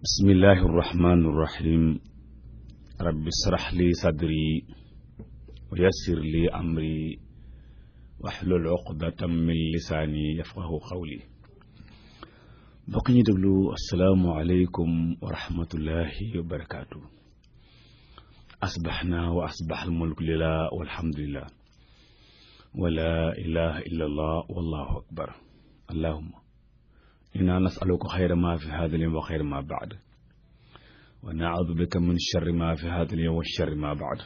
bismillahi irrahmani irrahim rabbi israh li sadri wa yassir li amri wahlul uqdatam min lisaani yafqahu qawli. mbokk ñi déglu assalaamu aleykum wa rahmatullahi wa barakaatu. asbaxna wa asbax almulku lillah walhamdulillah wa la ilaha illa allah wallahu akbar. allahumma inna nasaluka xayra ma fi hada al-yawm wa xayra ma baad wa naudu bika min charri ma fi hada al-yawm wa charri ma baad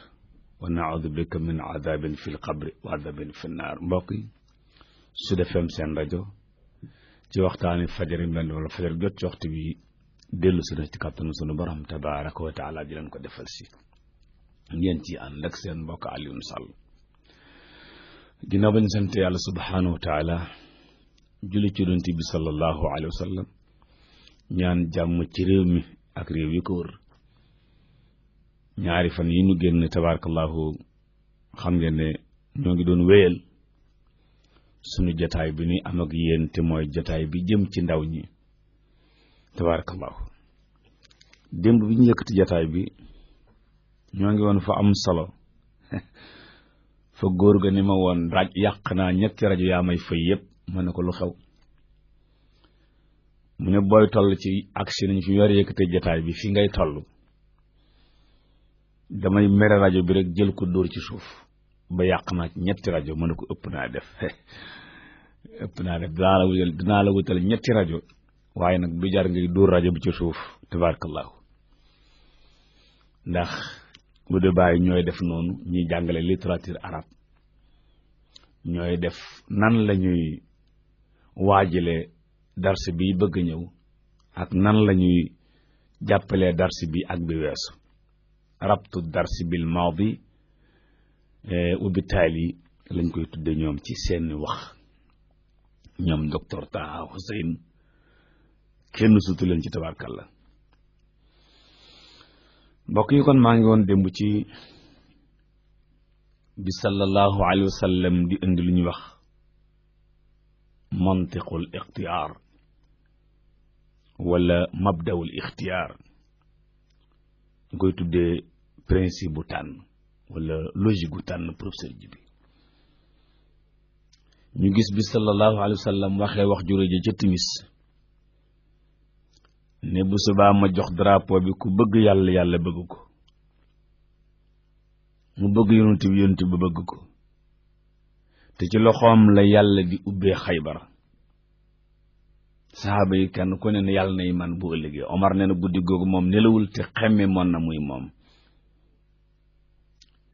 wa naudu bika min adabin fi l-qabri wa adabin fi nnaar. mbokk yi Sud FM seen rajo ci waxtaani fajar yi benn wala fajar jot ci waxtu bi dellu si na ci kàttanu sunu borom tabaraka wa taala di leen ko defal si ngeen ci ànd ak seen mbokk Alioune Sall. ginnaaw ba ñu sant yàlla subhanahu wa taala julli ci yonent bi sallallahu alayhi wa sallam ñaan jàmm ci réew mi ak réew yi ko wër. ñaari fan yi ñu génn tabarakallahu xam ngeen ne ñoo ngi doon wéyal sunu jataay bi ni am ak yéen te mooy jataay bi jëm ci ndaw ñi tabarakallahu. démb bi ñu yëkkati jataay bi ñoo ngi woon fa am solo fa góor ga ni ma woon yàq naa ñetti rajo yaa may fay yëpp. ma ne ko lu xew mu ne booy toll ci agsi nañ fi ñu war a yëkkatee jataay bi fi ngay toll damay mere rajo bi rek jël ko dóor ci suuf ba yàq naa ci ñetti rajo ma ne ko ëpp naa def dinaa la wutal ñetti rajo waaye nag du jar ngay dóor rajo bi ci suuf tabarakallahu. ndax bu dee bàyyi ñooy def noonu ñuy jàngale littérature arabe ñooy def nan la ñuy waajale darsi bi bëgg ñëw ak nan la ñuy jàppalee darsi bi ak bi weesu rabtu darsi bil maadi ubbi taali lañ koy tudde ñoom ci seeni wax ñoom docteur Taha Hussein kenn sutu leen ci tabarkalla. mbokk yi kon maa ngi woon démb ci bi sallallahu alayhi wa sallam di indi lu ñuy wax mantiqul ixtiyaar wala mabdawul ixtiyaar ñu koy tuddee principe bu tànn wala logique bu tànn professeur ji bi. ñu gis bi sallallahu alayhi wa sallam waxee wax jure ji ca timis ne bu subaa ma jox drapeau bi ku bëgg yàlla yàlla bëgg ko, mu bëgg yonent bi bëgg ko, te ci loxoom la yàlla di ubbee Xaybar. saxaaba yi kenn ku ne yàlla nay man bu ëllëgee. Omar nee na guddi googu moom nelawul te xemme moon na muy moom.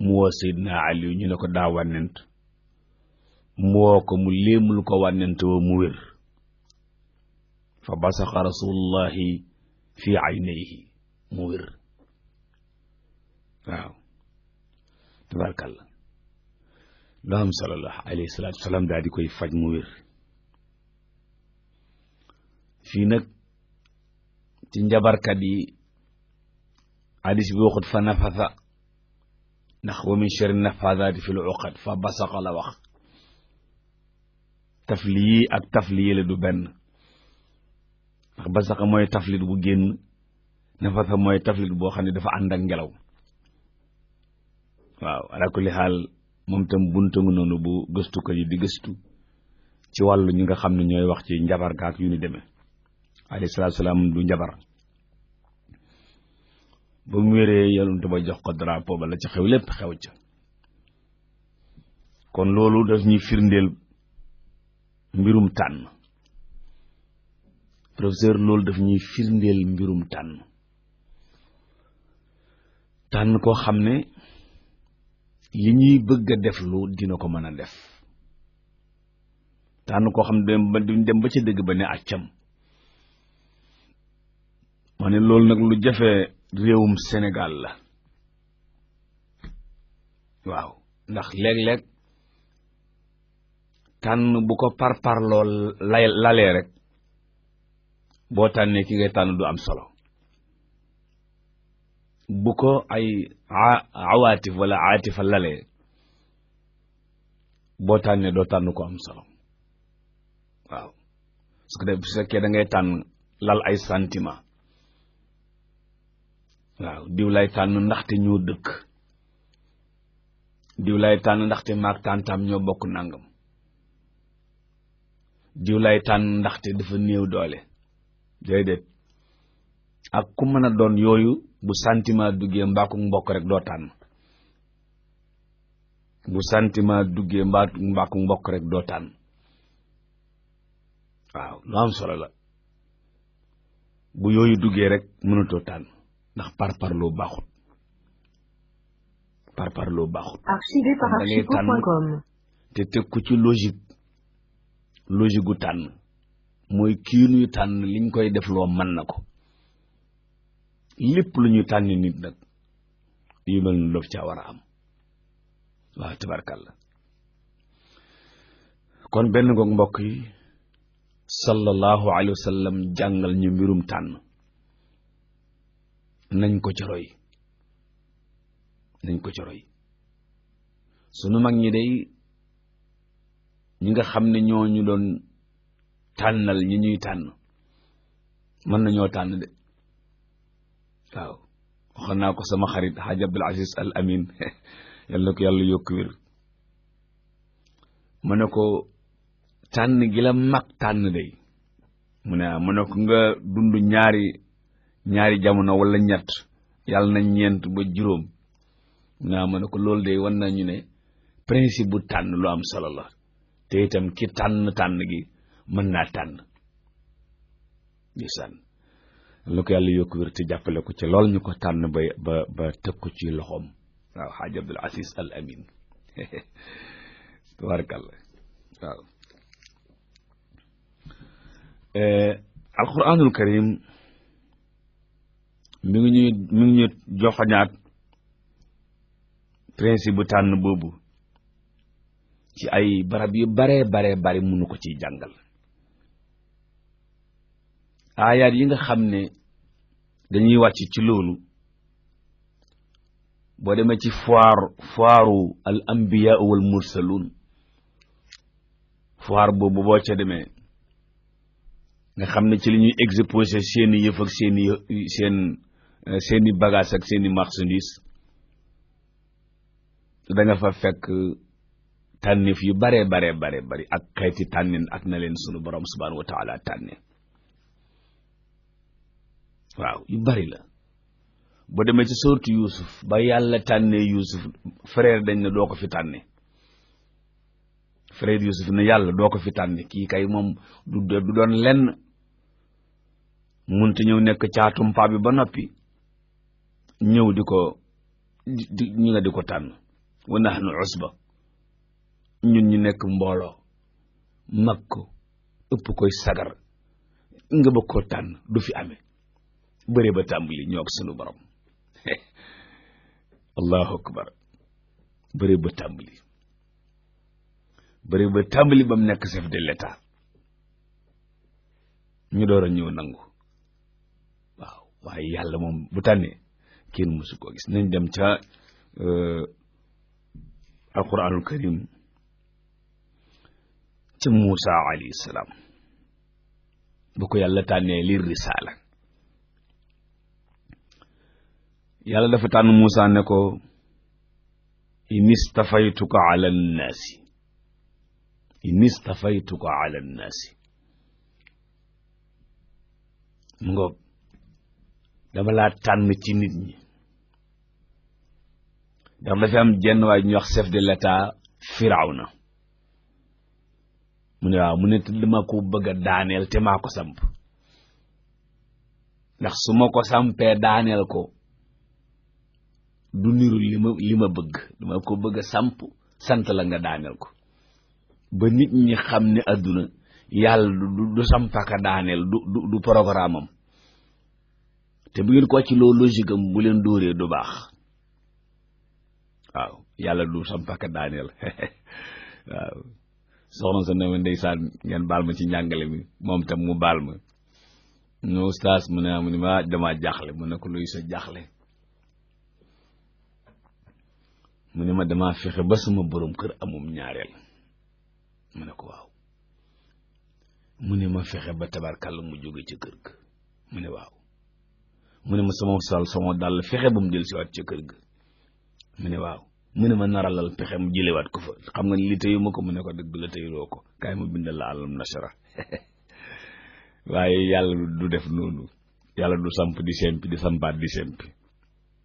mu woo Seydina Ali ñu ne ko daa wànnent mu woo ko mu léemul ko wànnent woo mu wér. fa basaqa rasulullahi fi aynayhi mu wér. waaw tabarkalla loo am solo la alayhi salaatu wasalaam daal di koy faj mu wér. fii nag ci njabarkat yi hadis bi waxut fa nafasa ndax wa min sharri nafasaati fil uqad fa basaqa la wax. tafli ak tafli la du benn ndax basaqa mooy taflit bu génn, nafasa mooy taflit boo xam ne dafa ànd ak ngelaw. waaw ala kulli xaal moom tam buntu nga noonu bu gëstu ko yi di gëstu ci wàllu ñi nga xam ne ñooy wax ci njabar gaak yu ni demee. alayhi salaatu salaam du njabar. ba mu wéree yonent ba jox ko drapeau ba la ca xew lépp xew ca. kon loolu daf ñuy firndeel mbirum tànn. professeur loolu daf ñuy firndeel mbirum tànn. tànn koo xam ne li ñuy bëgg a def lu dina ko mën a def. tànn koo xam ne duñ dem ba ca dëgg ba ne accam. ma ne loolu nag lu jafe réewum Sénégal la. waaw ndax léeg-léeg tànn bu ko parparloo lalee rek boo tànnee ki ngay tànn du am solo. bu ko ay awaatif wala aatifa lalee boo tànnee doo tànn ko am solo. waaw su ko def bu fekkee da ngay tànn lal ay sentiment waaw diw lay tànn ndaxte ñoo dëkk, diw lay tànn ndaxte maag tàntaam ñoo bokk nangam, diw lay tànn ndaxte dafa néew doole. déedéet, ak ku mën a doon yooyu bu sentiment duggee mbaaku mbokk rek doo tànn, bu sentiment duggee mbaaku mbokk rek doo tànn. waaw lu am solo la, bu yooyu duggee rek mënatoo tànn ndax parparloo baaxut, parparloo baaxut. Archivé par archipo.com. te teg ko ci logique gu tànn mooy kii nuy tànn liñ koy def loo mën na ko. lépp lu ñuy tànn nit nag yu mel ni daf caa war a am. waaw tabarkàlla. kon benn goog mbokk yi sallallahu alayhi wa sallam jàngal ñu mbirum tànn, nañ ko ci roy, nañ ko ci roy. sunu mag ñi day ñi nga xam ne ñoo ñu doon tànnal ñi ñuy tànn mën nañoo tànn de. waaw waxoon naa ko sama xarit Hadj Abdul Aziz Al Amin yàlla na ko yàlla yokk wér. ma ne ko tànn gi la mag tànn day mu ne ma ne ko nga dund ñaari jamono wala ñett yàlla na ñeent ba juróom. ma ne ko loolu day wan nañu ne principe bu tànn lu am solo la, te itam ki tànn gi mën naa tànn. gisaan lu ko yàlla yokk wér te jàppale ko ci lool ñu ko tànn ba teg ko ci loxoom. waaw Hadj Abdul Aziz Al Amin tabarakallah. waaw alquranul karim mi ngi ñu joxañaat principe bu tànn boobu ci ay barab yu bare bari mënu ko ciy jàngal. aayaat yi nga xam ne dañuy wàcc ci loolu boo demee ci foiru al anbiya wal mursalun, foire boobu boo ca demee nga xam ne ci li ñuy exposé seeni yëf ak seeni bagage ak seeni marchandise, da nga fa fekk tànneef yu bare bari ak xeeti tànnin ak na leen sunu borom subhanahu wa taala tànne. waaw yu bari la. boo demee ci sourate Yuusuf ba yàlla tànnee Yuusuf frère dañ ne doo ko fi tànne, frère Yuusuf ne yàlla doo ko fi tànne, kii kay moom du doon lenn, munta ñëw nekk caatum paa bi ba noppi ñëw di ñu nga di ko tànn. wa nahnu usba, ñun ñu nekk mbooloo mag ko ëpp koy sagar nga bëgg koo tànn du fi amee. bëre ba tàmbali ñoo ak sunu borom allahu akbar. bëre ba tàmbali ba mu nekk chef de l'état ñu door a ñëw nangu. waaw waaye yàlla moom bu tànnee kenn mësu koo gis. nañ dem ca alquranul karim ca Muusa alayhi salaam bu ko yàlla tànnee li risaala. yàlla dafa tànn Muusa ne ko inistafaytuka ala nnaasi mu ngoog dama laa tànn ci nit ñi. ndax dafa am jenn waay ñu wax chef de l'état Firawna mu ne waaw mu ne dama ko bëgg a daaneel te maa ko samp, ndax su ma ko sampee daaneel ko du niru li ma bëgg, dama ko bëgg a samp sant la nga daaneel ko ba nit ñi xam ne àdduna yàlla du sampaka daaneel du programme am, te bu ngeen ko ci loo logique am bu leen dóoree du baax. waaw yàlla du sampaka daaneel waaw soxna sa ne ma ndeysaan ngeen baal ma ci njàngale mi, moom tam mu baal ma. no ustaas mu ne ma dama jaaxle. mu ne ko luy sa jaaxle? mu ne ma dama fexe ba sama borom kër amum ñaareel. mu ne ko waaw. mu ne ma fexe ba tabarkàlla mu jóge ci kër ga. mu ne waaw. mu ne ma sama dàll fexe ba mu jël si waat ca kër ga mu ne waaw mu ne ma naralal pexe mu jëlewaat ko fa xam nga li tëyu ma ko mu ne ko dëgg la tëyuloo ko kaay ma bindal la alam nasara waaye yàlla du def noonu yàlla du samp di sempi di sampaat di sempi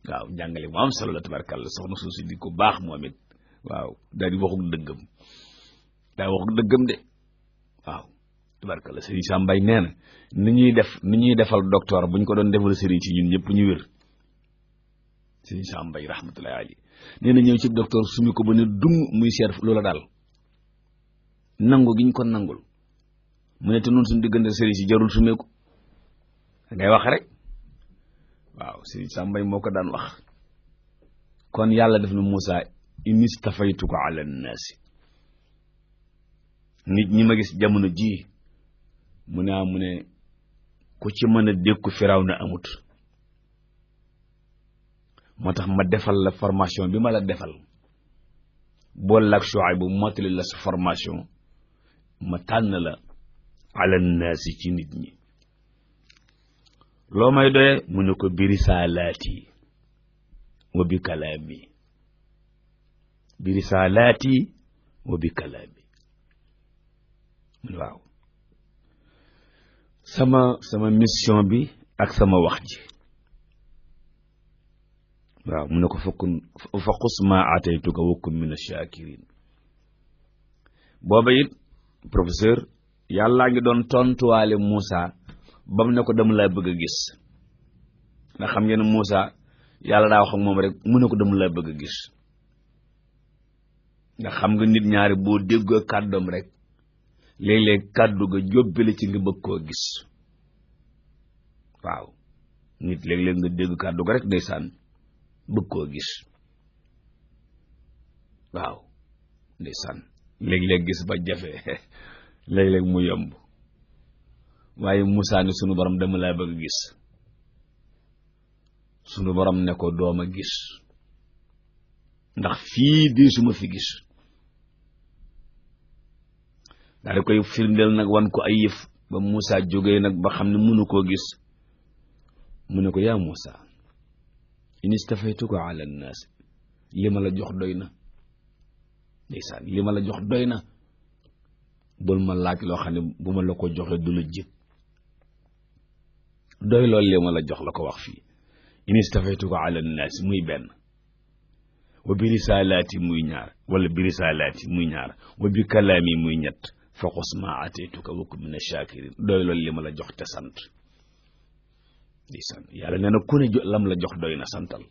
waaw jàngale mu am solo la tabarkàlla soxna suusi di ko baax moom it waaw daal di waxuk dëggam de waaw tabarkàlla sëriñ Sam Mbaye nee na ni ñuy defal docteur bu ñu ko doon defal sëriñ si ñun ñëpp ñu wér sëriñ Sam Mbaye rahmatullahi alayhi nee na ñëw ci docteur sumi ko ba ne dung muy seet loola daal nangu gi ñu ko nangul mu ne te noonu suñu diggante sëriñ si jarul sumeeku ngay wax rek waaw sëriñ Sam Mbaye moo ko daan wax kon yàlla def na Moussa inistafaytuka ala nnaasi nit ñi ma gis jamono ji mu ne ku ci mën a dékku Firawna amut moo tax ma defal la formation bi ma la defal bool ak Shuayb bu mottali la sa formation ma tànn la ala nnaasi ci nit ñi loo may doye mu ne ko bi risaalaati wa bi kalaami bi risaalaati wa bi kalaami mu ne waaw sama mission bi ak sama wax ji waaw mu ne ko fa xus ma ataytuka wa kun min ash-shakirin booba it professeur yàllaa ngi doon tontuwaale Moussa ba mu ne ko dama laa bëgg a gis ndax xam ngeen Moussa yàlla daa wax ak moom rek mu ne ko dama laa bëgg a gis ndax xam nga nit ñaari boo déggoo kàddoom rek léeg-léeg kàddu ga jóbbale ci nga bëgg koo gis waaw nit léeg-léeg nga dégg kàddu ga rek ndeysaan bëgg koo gis waaw ndeysaan léeg-léeg gis ba jafe léeg-léeg mu yomb waaye Moussa ne sunu borom dama laa bëgg gis sunu borom ne ko dooma gis ndax fii di suma fi gis daal di koy firndeel nag wan ko ay yëf ba Moussa jógee nag ba xam ne mënu koo gis mu ne ko yaa Moussa in istafaytuka ala nnaas li ma la jox doy na ndeysaan li ma la jox doy na bul ma laaj loo xam ne bu ma la ko joxee du la jëg doy loolu li ma la jox la ko wax fii in istafaytuka ala nnaas muy benn wa bi risaalaati muy ñaar wala bi risaalaati muy ñaar wa bi kalaami muy ñett fa xus ma ataytuka wa kun min ash-shakirin doy loolu li ma la jox te sant di sant yàlla nee na ku ne lam la jox doy na santal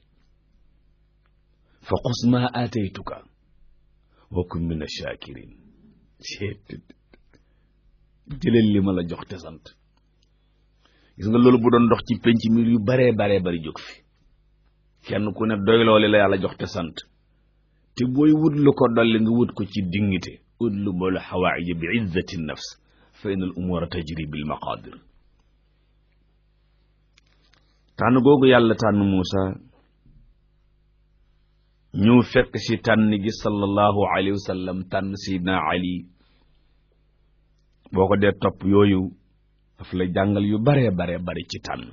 fa xus ma ataytuka wa kun min ash-shakirin jëleel li ma la jox te sant gis nga loolu bu doon dox ci penc mi yu baree bari jóg fi kenn ku ne doy loolu la yàlla jox te sant te booy wut lu ko dolli nga wut ko ci dignité udlu boolu xawaaiji bi izzati nafs fa inal umura tajri bil maqadir tànn googu yàlla tànn Moussa ñëw fekk si tànn gi sallallahu alayhi wa sallam tànn Seydina Ali boo ko dee topp yooyu daf la jàngal yu baree bari ci tànn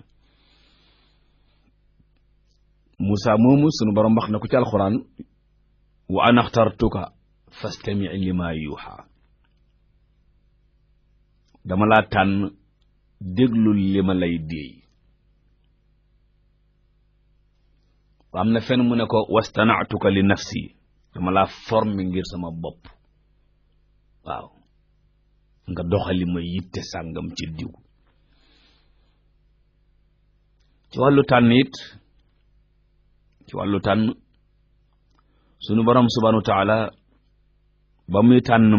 Moussa moomu sunu borom wax na ko ci alxuraan wa ana axtartuka fastami lima yuuxa dama laa tànn déglul li ma lay déey am na fenn mu ne ko wastana'tuka li nafsi dama laa formé ngir sama bopp waaw nga doxali ma yitte sàngam ci diw ci wàllu tànn it ci wàllu tànn sunu borom subhanahu wa taala ba muy tànn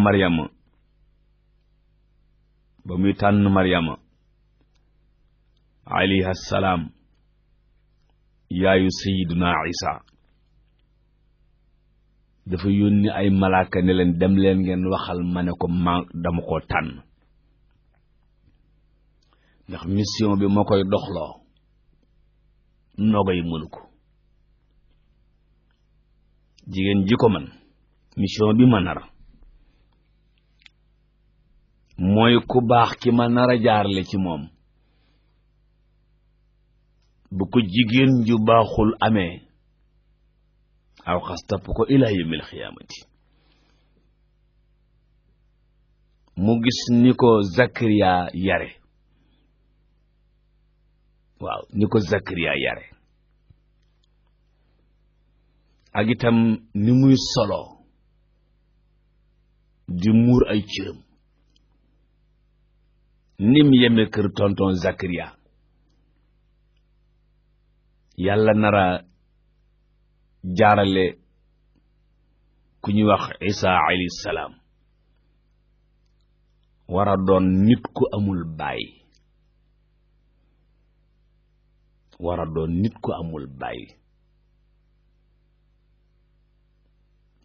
Maryama alayha salaam yaayu sayiduna Isa dafa yónni ay malaaka ne leen dem leen ngeen waxal ma ne ko dama koo tànn ndax mission bi moo koy doxloo nogay mënu ko jigéen ji ko man mission bi ma nar mooy ku baax ki ma nar a jaarle ci moom bu ko jigéen ju baaxul amee aw xas topp ko ila yawmil xiyaamati mu gis ni ko Zakariya yare waaw ni ko Zakariya yare ak itam ni muy solo di muur ay cëram nim yeme kër tonton Zakariya yàlla nara jaarale ku ñuy wax Isa alayhi salaam war a doon nit ku amul baay war a doon nit ku amul baay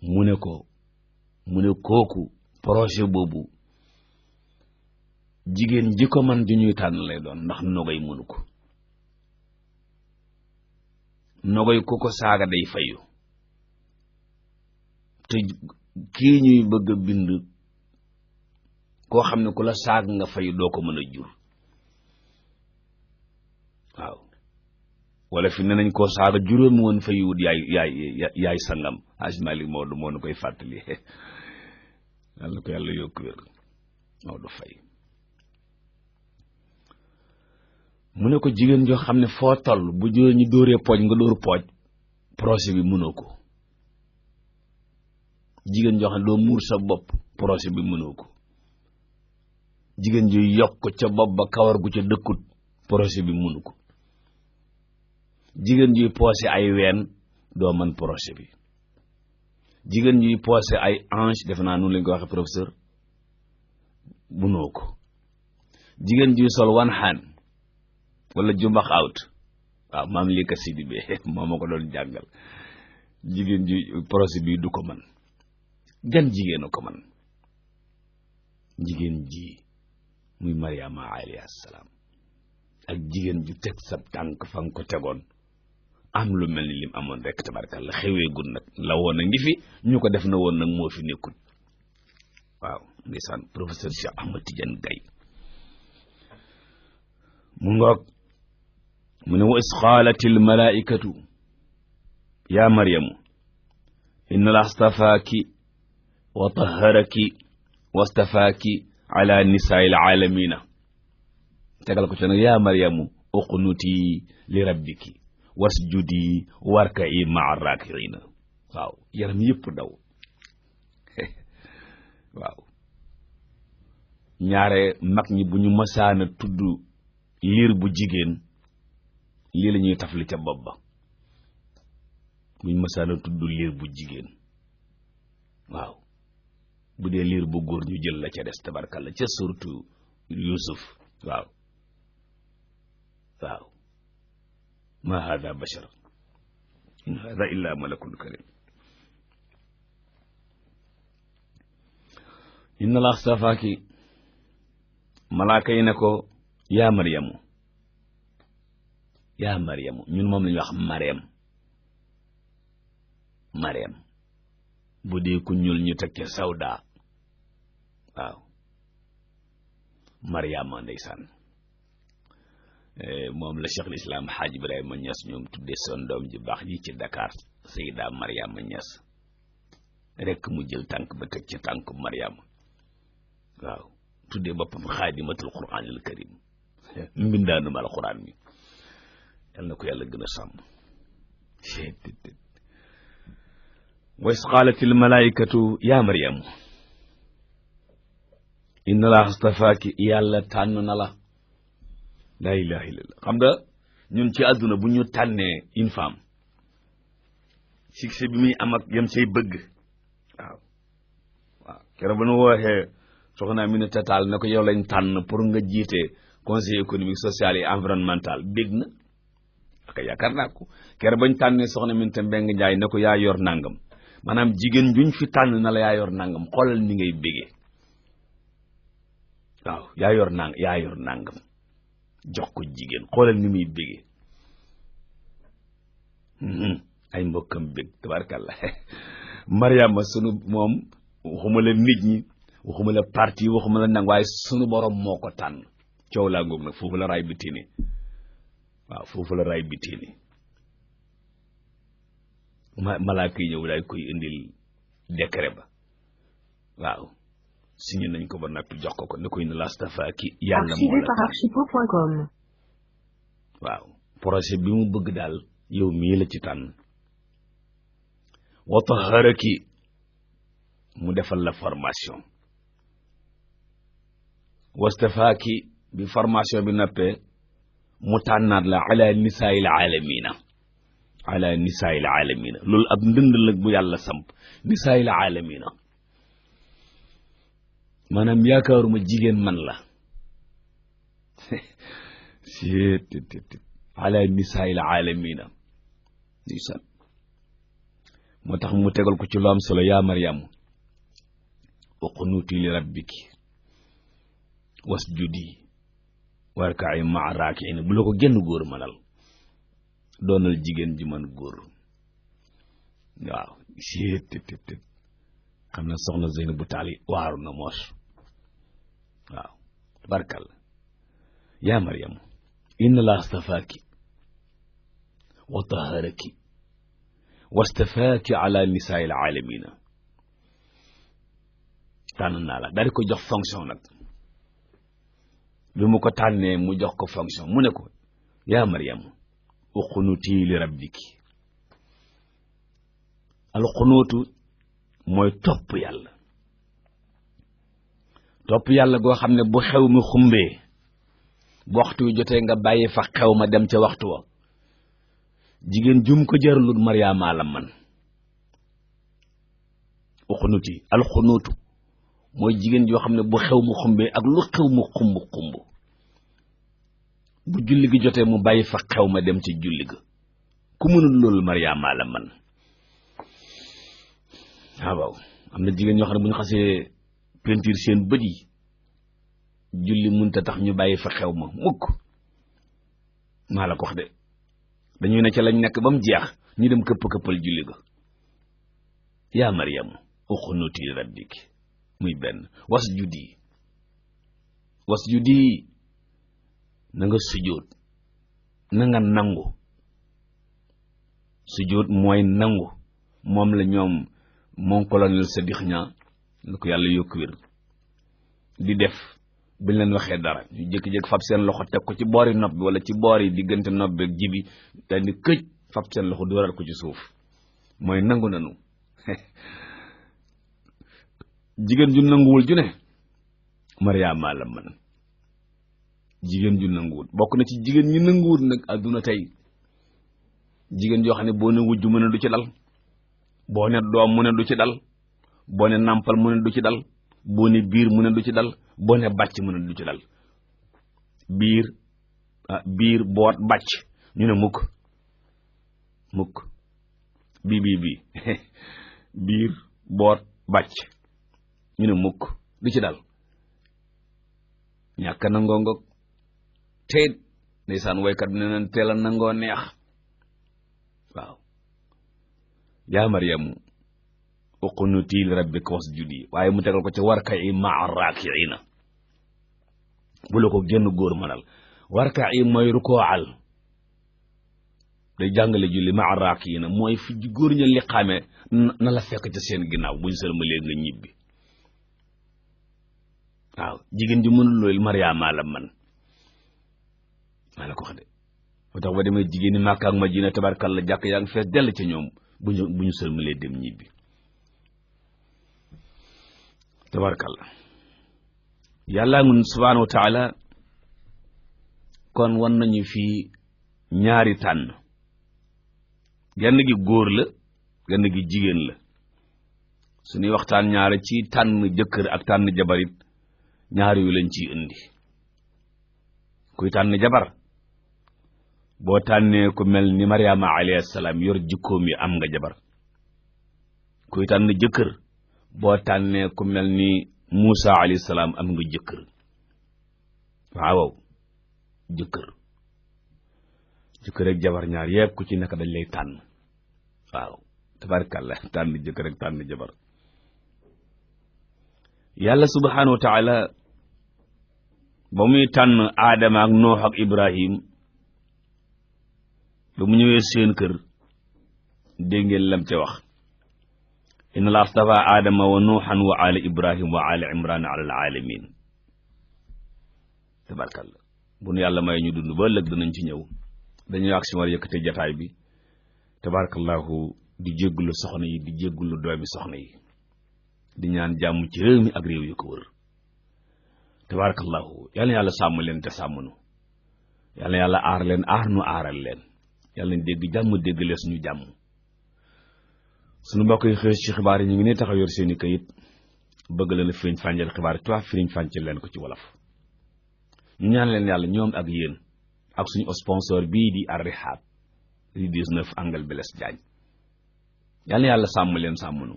mu ne kooku projet boobu jigéen ji ko man di ñuy tànn lay doon ndax nogay mënu ko nogay ku ko saaga day fayu te kii ñuy bëgg a bind koo xam ne ku la saag nga fayu doo ko mën a jur waaw wala fi ne nañ koo saaga juróomi woon fayuwut yaay sangam Haj Malik Maodo moo nu koy fàttali yàlla na ko yàlla yokk wér Maodo Fay mu ne ko jigéen joo xam ne foo toll bu jigéen ñi dóoree pooj nga dóor pooj projet bi mënoo ko jigéen joo xam ne doo muur sa bopp projet bi mënoo ko jigéen ji yokk ca bopp ba kawar gu ca dëkkut projet bi mënu ko jigéen juy poosé ay ween doo mën projet bi jigéen juy poosé ay hanche defe naa noonu lañ ko waxee professeur mënoo ko jigéen juy sol one hand wala jumbax out waaw maam lii ka sidi be moo ma ko doon jàngal jigéen ji projet bi du ko mën jan jigéen a ko mën jigéen ji muy Mariama alayhi salaam ak jigéen ju teg sa tànk fa nga ko tegoon am lu mel ni lim amoon rek tabarkalla xewee gun nag la woon a ngi fi ñu ko def na woon nag moo fi nekkul waaw ndeysaan professeur Cheikh Ahmad Tidiane Gaye mu ngoog mu ne wa is qaalatil malaikatu ya maryamu inna la astafaaki wa tahharaki wa astafaaki ala nisaa'il aalamiina tegal ko ci nag yaa maryamu uqnuti li rabbiki wasjudi warka'i ma'a raaki'iina waaw yaram yëpp daw waaw ñaare mag ñi bu ñu mësaana tudd liir bu jigéen lii la ñuy tafli ca bopp ba bu ñu mësaana tudd liir bu jigéen waaw bu dee liir bu góor ñu jël la ca des tabarkalla ca surtout Yuusuf waaw waaw ma hada bashar in hada illa malakun karim inna la astafaaki malaaka yi ne ko yaa maryamu ñun moom lañuy wax Mariam bu dee ku ñuul ñu teg ca Sawda waaw Mariama ndeysaan moom la Cheikh l'Islam Hadj Ibrahima Niass ñoom tuddee son doom ji baax ji ci Dakar Seyda Mariama Niass rekk mu jël tànk ba teg ca tànku Mariama waaw tuddee boppam xaadimatul Qur'anil Karim mbindaanum alquran mi yal na ko yàlla gën a sàmm wa is qaalatil malaikatu ya maryamu inna laa astafaaki yàlla tànn na la laa ilaha illallah xam nga ñun ci àdduna bu ñu tànnee une femme succès bi muy am ak yam say bëgg waaw keroog ba nu waxee soxna Aminata Tall ne ko yow lañ tànn pour nga jiite conseil économique social et environnemental bég na ak yaakaar naa ko keroog bañ tànnee soxna Aminata Mbengue Ndiaye ne ko yaa yor nangam maanaam jigéen juñ fi tànn na la yaa yor nangam xoolal ni ngay bégee waaw yaa yor nangam jox ko jigéen xoolal ni muy bégee ay mbokkam bég tabarkalla Mariama sunu moom waxuma la nit ñi waxuma la parti waxuma la nang waaye sunu borom moo ko tànn coow laa ngoog nag foofu la raay bi tine waaw foofu la raay bi téeni malaaka yi ñëw daay koy indil décret ba waaw signé nañ ko ba noppi jox ko ne koy ne lastafaaki yàlla moo la archipo.com waaw projet bi mu bëgg daal yow mii la ci tànn wa taharaki mu defal la formation wastafaaki bi formation bi noppee mu tànnaat la ala nisaa'il aalamiina loolu ab ndënd la bu yàlla samp nisaa'il aalamiina maanaam yaakaaruma jigéen man la ala nisaa'il aalamiina ndeysaan moo tax mu tegal ko ci lu am solo yaa Maryamu uqnuti li rabbiki wasjudi warka'i ma'a raaki'in bu la ko génn góor manal doonal jigéen ji man góor waaw xam na soxna Zeynabu Taal waaru na moos waaw tabarkalla yaa Maryamu inna Allaaha astafaaki wa taharaki wastafaaki ala nisaa'il aalamiina tànn naa la daal di ko jox fonction nag bi mu ko tànnee mu jox ko fonction mu ne ko yaa Maryamu uqnuti li rabbiki alqunuutu mooy topp yàlla goo xam ne bu xew mi xumbee bu waxtu wi jotee nga bàyyi fa xew ma dem ca waxtu wa jigéen jum ko jaralul Maryaama la man uqnuti alqunuutu mooy jigéen yoo xam ne bu xew mu xumbee ak lu xew mu xumb bu julli gi jotee mu bàyyi fa xew ma dem ci julli ga ku mënul loolu Maryaama la man waaw am na jigéen ñoo xam ne bu ñu xasee peinture seen bët yi julli mënta tax ñu bàyyi fa xew ma mukk maa la ko wax de dañuy ne ca lañ nekk ba mu jeex ñu dem këpp-këppal julli ga yaa Maryamu uqnuti li rabbiki muy benn wasjudi na nga sujjóot na nga nangu sujjóot mooy nangu moom la ñoom mon colonel Sadikh Niang lu ko yàlla yokku wér di def buñ leen waxee dara ñu jékki-jékki fab seen loxo teg ko ci boori nopp bi wala ci boori diggante nopp bi ak jibi daal di këj fab seen loxo dooral ko ci suuf mooy nangu nanu jigéen ju nanguwul ju ne Maryaama la man jigéen ju nanguwul bokk na ci jigéen ñi nanguwul nag àdduna tey jigéen joo xam ne boo ne wujj mu ne du ci dal boo ne doom mu ne du ci dal boo ne nàmpal mu ne du ci dal boo ne biir mu ne du ci dal boo ne bàcc mu ne du ci dal biir boot bàcc ñu ne mukk bii biir boot bàcc ñu ne mukk du ci dal ñàkk nangoo ngoog tey ndeysaan woykat bi ne neen teel a nangoo neex waaw yaa Maryamu uqnuti li rabbiki wasjudi waaye mu tegal ko ci warka'i ma'a raaki'iina bu la ko génn góor mënal warka'i mooy rukoal day jàngale julli ma'a raaki'iina mooy fi góor ña li xamee na la fekk ca seen ginnaaw buñ sëlmalee nga ñibbi waaw jigéen ji mënul loolu Maryaama la man maa la ko wax de moo tax ba demee jigéen ñi Makka ak Madina tabarkalla jàkk yaa ngi fees dell ca ñoom bu ñu sëlmalee dem ñibbi tabarkalla yàlla ngun subhaanahu wa taala kon wan nañu fii ñaari tànn genn gi góor la genn gi jigéen la suñuy waxtaan ñaari ci tànn jëkkër ak tànn jabarit ñaari yu lañ ciy indi kuy tànn jabar boo tànnee ku mel ni Maryaama alayhi salaam yor jikkoom yi am nga jabar kuy tànn jëkkër boo tànnee ku mel ni Muusa alayhi salaam am nga jëkkër waaw jëkkër ak jabar ñaar yépp ku ci nekk dañ lay tànn waaw tabarkalla tànn jëkkër ak tànn jabar yàlla subhaanahu wa taala ba muy tànn Aadama ak Noox ak Ibrahim ba mu ñëwee seen kër dégg ngeen lam ca wax inna allaha astafa aadama wa nuuhan wa ala ibrahim wa ala imran ala alalamin tabarkalla bu nu yàlla may ñu dund ba ëllëg danañ ci ñëw dañuy ak si war yëkkate jataay bi tabarakallahu di jéggulu soxna yi di jéggulu doomi soxna yi di ñaan jàmm ci réew mi ak réew yu ko wër tabarakallahu yàlla yàlla sàmm leen te sàmm nu yàlla yàlla aar leen aar nu aaral leen yàlla ñu dégg jàmm dégg leen suñu jàmm suñu mbokk yi xëy ci xibaar yi ñu ngi ne taxaw yor seeni kayit bëgg leen firiñ fànjal xibaar yi tubaab firiñ fàncal leen ko ci wolof ñu ñaan leen yàlla ñoom ak yéen ak suñu sponsor bii di Ar-Rihab di 19 Angle Blaise Diagne yàlla yàlla sàmm leen sàmm nu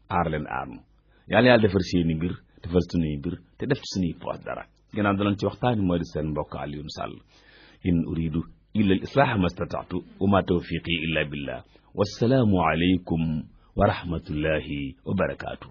aar leen aar nu yàlla yàlla defar seeni mbir defar suñuy mbir te def ci suñuy poos dara gannaaw dalañ ci waxtaani moo di seen mbokk Alioune Sall in uridu illa al islaaha ma stata'tu wa ma tawfiqi illa billah wassalaamu alaykum wa rahmatullahi wa barakaatu